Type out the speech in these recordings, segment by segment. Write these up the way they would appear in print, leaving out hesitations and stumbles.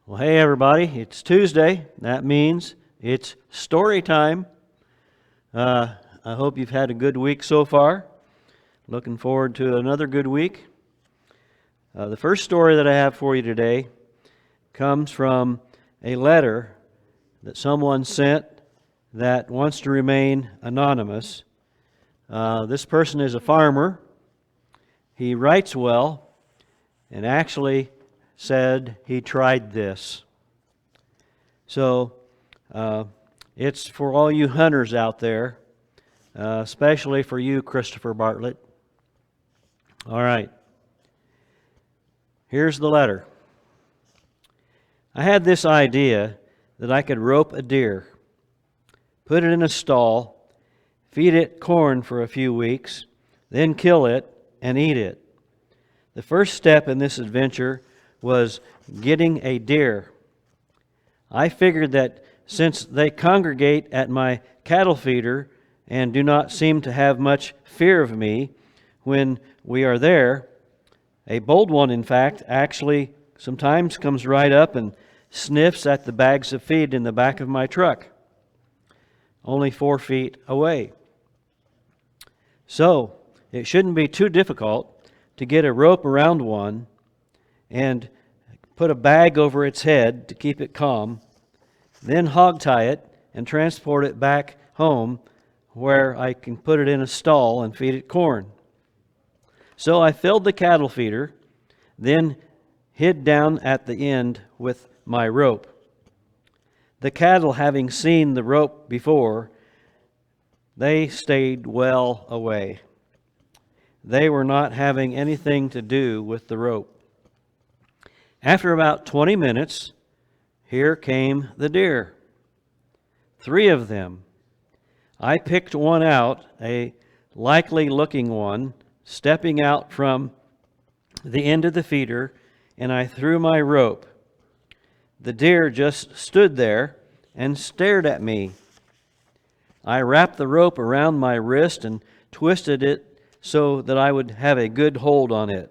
Well, hey everybody, it's Tuesday. That means it's story time. I hope you've had a good week so far. Looking forward to another good week. The first story that I have for you today comes from a letter that someone sent that wants to remain anonymous. This person is a farmer. He writes well and actually said he tried this. So it's for all you hunters out there, especially for you, Christopher Bartlett. All right. Here's the letter. I had this idea that I could rope a deer, put it in a stall, feed it corn for a few weeks, then kill it and eat it. The first step in this adventure was getting a deer. I figured that since they congregate at my cattle feeder and do not seem to have much fear of me when we are there, a bold one, in fact, actually sometimes comes right up and sniffs at the bags of feed in the back of my truck, only 4 feet away. So it shouldn't be too difficult to get a rope around one and put a bag over its head to keep it calm, then hog tie it and transport it back home where I can put it in a stall and feed it corn. So I filled the cattle feeder, then hid down at the end with my rope. The cattle, having seen the rope before, they stayed well away. They were not having anything to do with the rope. After about 20 minutes, here came the deer. 3 of them. I picked one out, a likely looking one, stepping out from the end of the feeder, and I threw my rope. The deer just stood there and stared at me. I wrapped the rope around my wrist and twisted it so that I would have a good hold on it.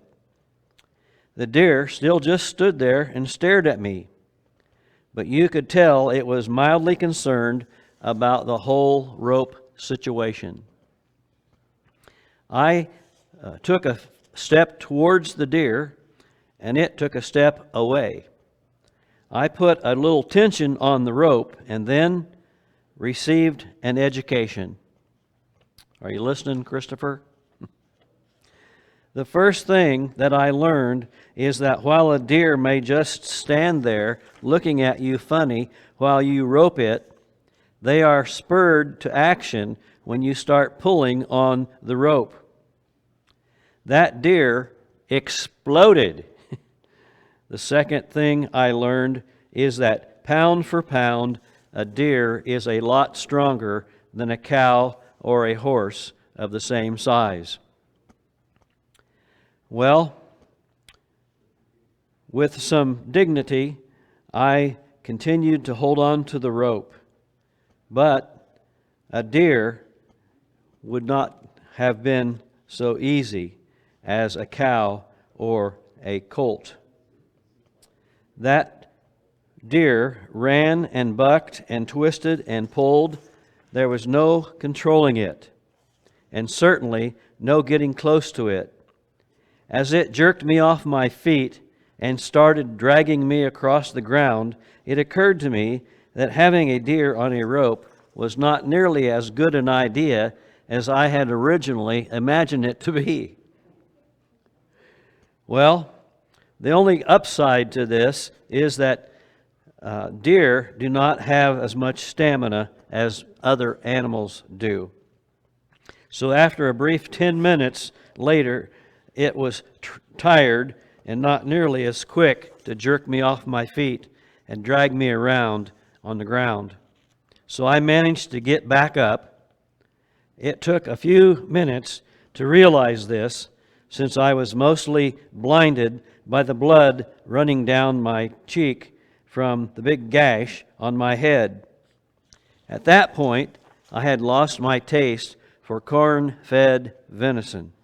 The deer still just stood there and stared at me, but you could tell it was mildly concerned about the whole rope situation. I took a step towards the deer, and it took a step away. I put a little tension on the rope and then received an education. Are you listening, Christopher? The first thing that I learned is that while a deer may just stand there looking at you funny while you rope it, they are spurred to action when you start pulling on the rope. That deer exploded. The second thing I learned is that pound for pound, a deer is a lot stronger than a cow or a horse of the same size. Well, with some dignity, I continued to hold on to the rope. But a deer would not have been so easy as a cow or a colt. That deer ran and bucked and twisted and pulled. There was no controlling it, and certainly no getting close to it. As it jerked me off my feet and started dragging me across the ground, it occurred to me that having a deer on a rope was not nearly as good an idea as I had originally imagined it to be. Well, the only upside to this is that deer do not have as much stamina as other animals do. So after a brief 10 minutes later, it was tired and not nearly as quick to jerk me off my feet and drag me around on the ground. So I managed to get back up. It took a few minutes to realize this, since I was mostly blinded by the blood running down my cheek from the big gash on my head. At that point, I had lost my taste for corn-fed venison.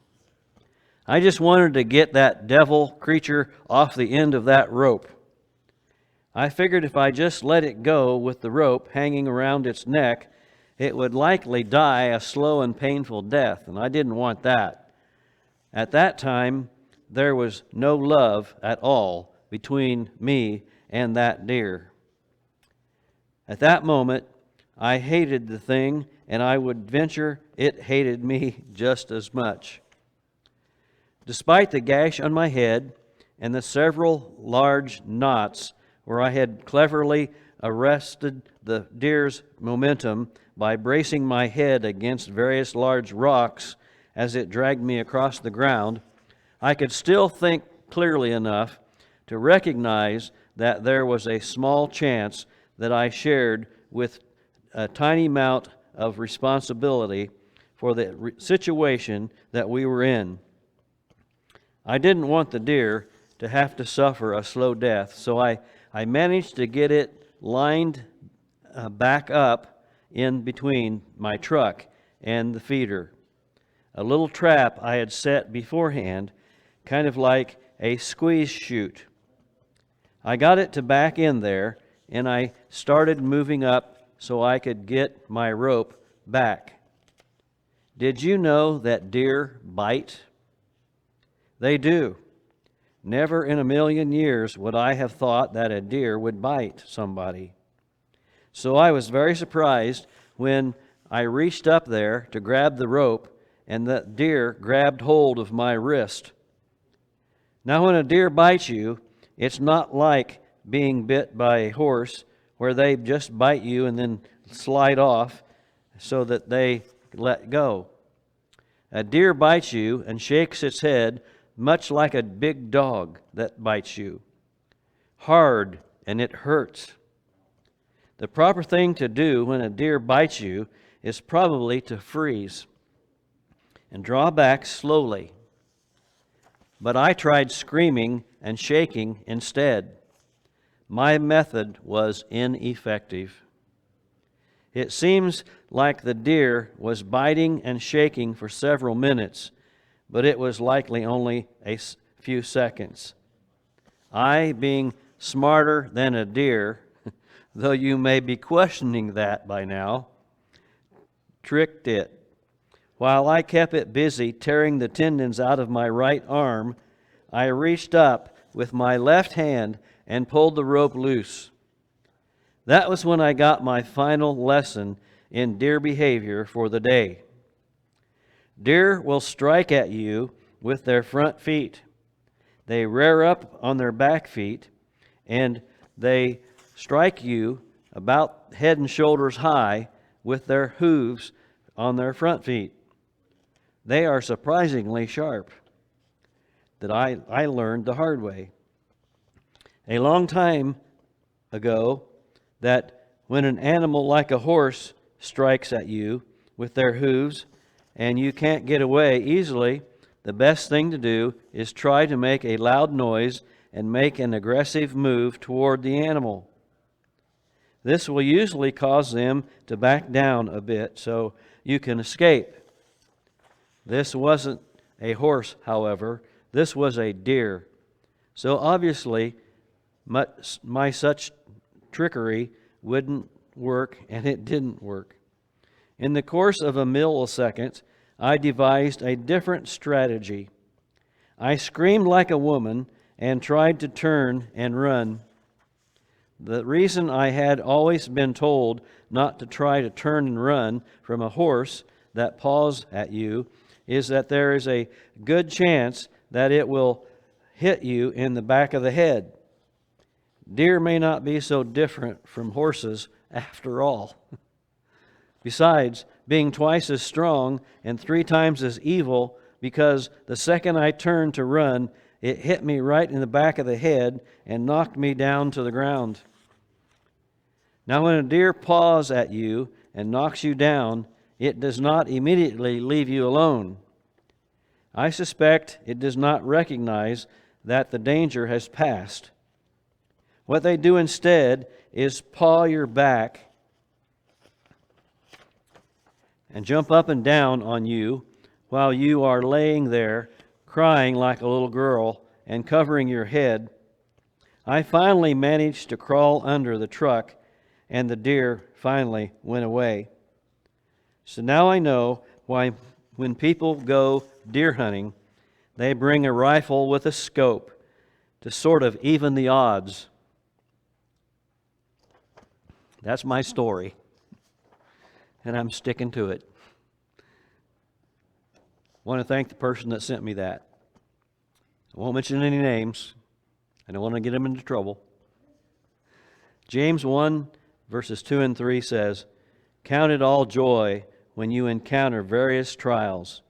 I just wanted to get that devil creature off the end of that rope. I figured if I just let it go with the rope hanging around its neck, it would likely die a slow and painful death, and I didn't want that. At that time, there was no love at all between me and that deer. At that moment, I hated the thing, and I would venture it hated me just as much. Despite the gash on my head and the several large knots where I had cleverly arrested the deer's momentum by bracing my head against various large rocks as it dragged me across the ground, I could still think clearly enough to recognize that there was a small chance that I shared with a tiny amount of responsibility for the situation that we were in. I didn't want the deer to have to suffer a slow death, so I managed to get it lined back up in between my truck and the feeder. A little trap I had set beforehand, kind of like a squeeze chute. I got it to back in there, and I started moving up so I could get my rope back. Did you know that deer bite? They do. Never in a million years would I have thought that a deer would bite somebody. So I was very surprised when I reached up there to grab the rope and the deer grabbed hold of my wrist. Now, when a deer bites you, it's not like being bit by a horse where they just bite you and then slide off so that they let go. A deer bites you and shakes its head much like a big dog that bites you. Hard, and it hurts. The proper thing to do when a deer bites you is probably to freeze and draw back slowly. But I tried screaming and shaking instead. My method was ineffective. It seems like the deer was biting and shaking for several minutes, but it was likely only a few seconds. I, being smarter than a deer, though you may be questioning that by now, tricked it. While I kept it busy tearing the tendons out of my right arm, I reached up with my left hand and pulled the rope loose. That was when I got my final lesson in deer behavior for the day. Deer will strike at you with their front feet. They rear up on their back feet, and they strike you about head and shoulders high with their hooves on their front feet. They are surprisingly sharp. That I learned the hard way. A long time ago, that when an animal like a horse strikes at you with their hooves and you can't get away easily, the best thing to do is try to make a loud noise and make an aggressive move toward the animal. This will usually cause them to back down a bit so you can escape. This wasn't a horse, however. This was a deer. So obviously, my such trickery wouldn't work, and it didn't work. In the course of a millisecond, I devised a different strategy. I screamed like a woman and tried to turn and run. The reason I had always been told not to try to turn and run from a horse that paws at you is that there is a good chance that it will hit you in the back of the head. Deer may not be so different from horses after all. Besides, being twice as strong and 3 times as evil, because the second I turned to run, it hit me right in the back of the head and knocked me down to the ground. Now, when a deer paws at you and knocks you down, it does not immediately leave you alone. I suspect it does not recognize that the danger has passed. What they do instead is paw your back and jump up and down on you while you are laying there crying like a little girl and covering your head. I finally managed to crawl under the truck, and the deer finally went away. So now I know why when people go deer hunting, they bring a rifle with a scope to sort of even the odds. That's my story, and I'm sticking to it. I want to thank the person that sent me that. I won't mention any names. I don't want to get them into trouble. James 1, verses 2 and 3 says, "Count it all joy when you encounter various trials,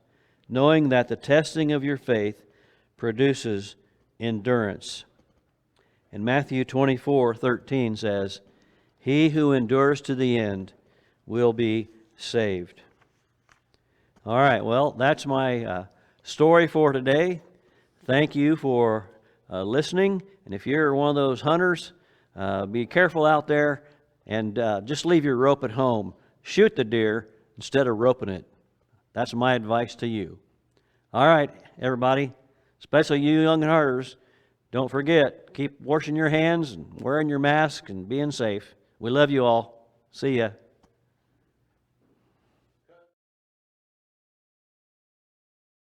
knowing that the testing of your faith produces endurance." And Matthew 24:13 says, "He who endures to the end will be saved." All right, well, that's my story for today. Thank you for listening. And if you're one of those hunters, be careful out there and just leave your rope at home. Shoot the deer instead of roping it. That's my advice to you. All right, everybody, especially you young hunters, don't forget, keep washing your hands and wearing your mask and being safe. We love you all. See ya.